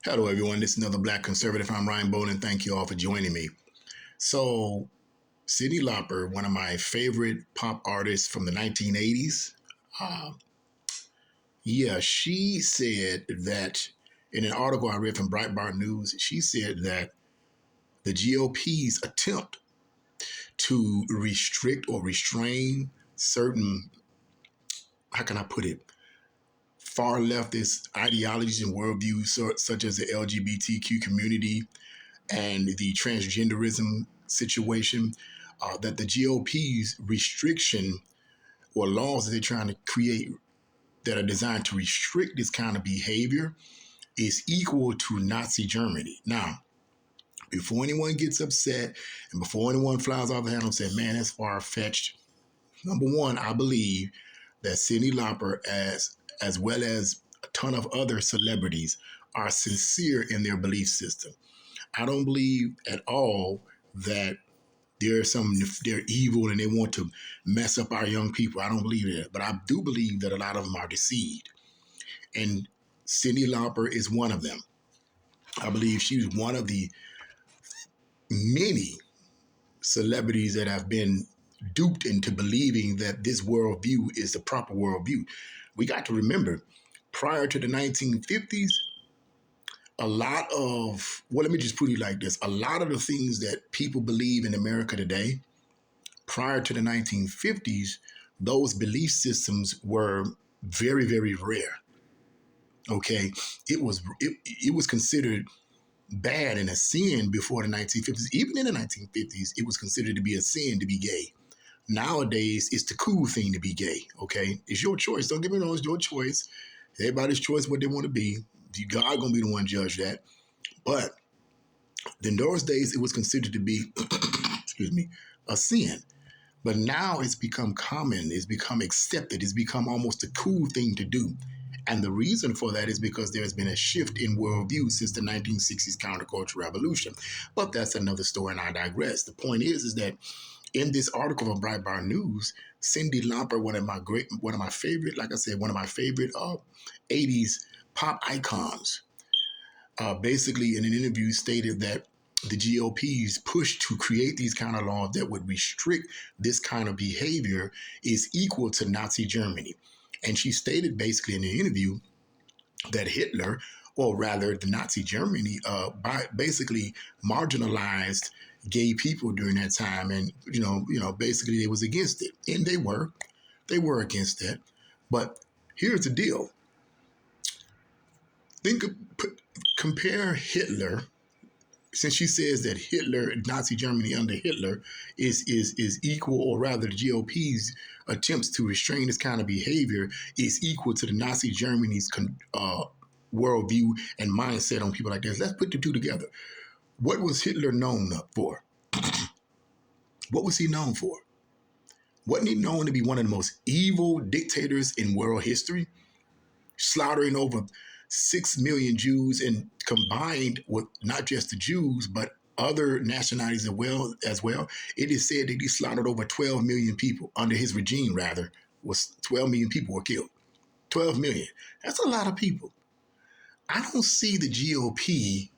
Hello, everyone. This is another Black Conservative. I'm Ryan Bowden. Thank you all for joining me. So, Cyndi Lauper, one of my favorite pop artists from the 1980s, uh, she said that in an article I read from Breitbart News, she said that the GOP's attempt to restrict or restrain certain, how can I put it, far leftist ideologies and worldviews, such as the LGBTQ community and the transgenderism situation, that the GOP's restriction or laws that they're trying to create that are designed to restrict this kind of behavior is equal to Nazi Germany. Now, before anyone gets upset and before anyone flies off the handle and says, man, that's far-fetched, number one, I believe that Cyndi Lauper, as well as a ton of other celebrities, are sincere in their belief system. I don't believe at all that they're evil and they want to mess up our young people. I don't believe that. But I do believe that a lot of them are deceived. And Cyndi Lauper is one of them. I believe she's one of the many celebrities that have been duped into believing that this worldview is the proper worldview. We got to remember, prior to the 1950s, a lot of, well, let me just put it like this. A lot of the things that people believe in America today, prior to the 1950s, those belief systems were very, very rare. Okay. It was considered bad and a sin before the 1950s. Even in the 1950s, it was considered to be a sin to be gay. Nowadays, it's the cool thing to be gay. Okay. It's your choice. Don't get me wrong. It's your choice. Everybody's choice what they want to be. God gonna be the one to judge that. But in those days, it was considered to be, excuse me, a sin. But now it's become common. It's become accepted. It's become almost a cool thing to do. And the reason for that is because there's been a shift in worldview since the 1960s counterculture revolution. But that's another story, and I digress. The point is that in this article from Breitbart News, Cyndi Lauper, one of my favorite, like I said, one of my favorite 80s pop icons, basically in an interview stated that the GOP's push to create these kind of laws that would restrict this kind of behavior is equal to Nazi Germany. And she stated basically in the interview that Hitler, or rather the Nazi Germany, basically marginalized gay people during that time. And, basically they was against it. And they were against that. But here's the deal. Compare Hitler, since she says that Nazi Germany under Hitler is equal, or rather the GOP's attempts to restrain this kind of behavior is equal to the Nazi Germany's worldview and mindset on people like this. Let's put the two together. What was Hitler known for? What was he known for? Wasn't he known to be one of the most evil dictators in world history? Slaughtering over 6 million Jews, and combined with not just the Jews, but other nationalities as well. It is said that he slaughtered over 12 million people under his regime, was 12 million people were killed. 12 million. That's a lot of people. I don't see the GOP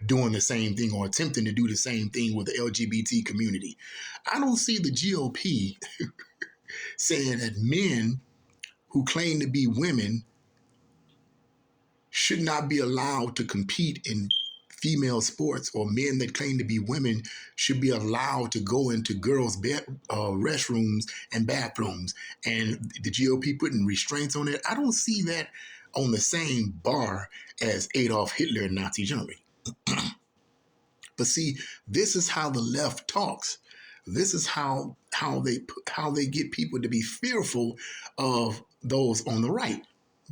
doing the same thing or attempting to do the same thing with the LGBT community. I don't see the GOP saying that men who claim to be women should not be allowed to compete in female sports, or men that claim to be women should be allowed to go into girls' restrooms and bathrooms, and the GOP putting restraints on it. I don't see that on the same bar as Adolf Hitler and Nazi Germany. But see, this is how the left talks. This is how they get people to be fearful of those on the right.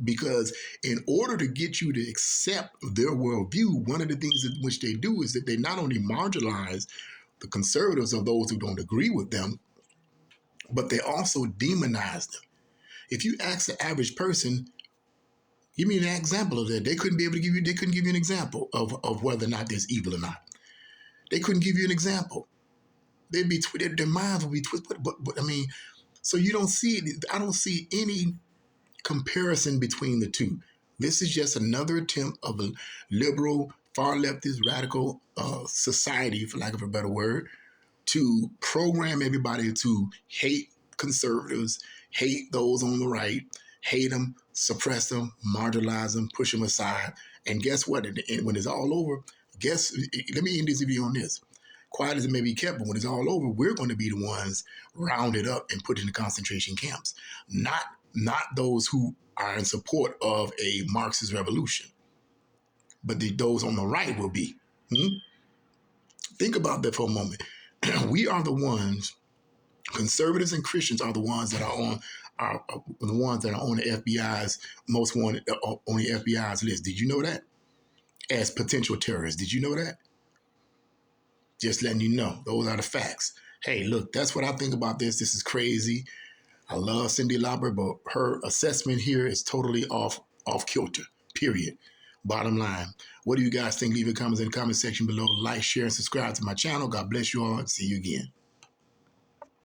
Because in order to get you to accept their worldview, one of the things in which they do is that they not only marginalize the conservatives or those who don't agree with them, but they also demonize them. If you ask the average person, give me an example of that, they couldn't give you an example of whether or not there's evil or not. They couldn't give you an example. Their minds would be twisted. But I mean, so you don't see it. I don't see any comparison between the two. This is just another attempt of a liberal, far leftist, radical society, for lack of a better word, to program everybody to hate conservatives, hate those on the right, hate them, suppress them, marginalize them, push them aside. And guess what? When it's all over, let me end this video on this. Quiet as it may be kept, but when it's all over, we're going to be the ones rounded up and put into concentration camps, not those who are in support of a Marxist revolution, but those on the right will be. Think about that for a moment. We are the ones, conservatives and Christians are the ones that are the ones that are on the FBI's most wanted on the FBI's list. Did you know that? As potential terrorists. Did you know that? Just letting you know. Those are the facts. Hey, look, that's what I think about this. This is crazy. I love Cyndi Lauper, but her assessment here is totally off kilter, period. Bottom line. What do you guys think? Leave your comments in the comment section below. Like, share, and subscribe to my channel. God bless you all, and see you again.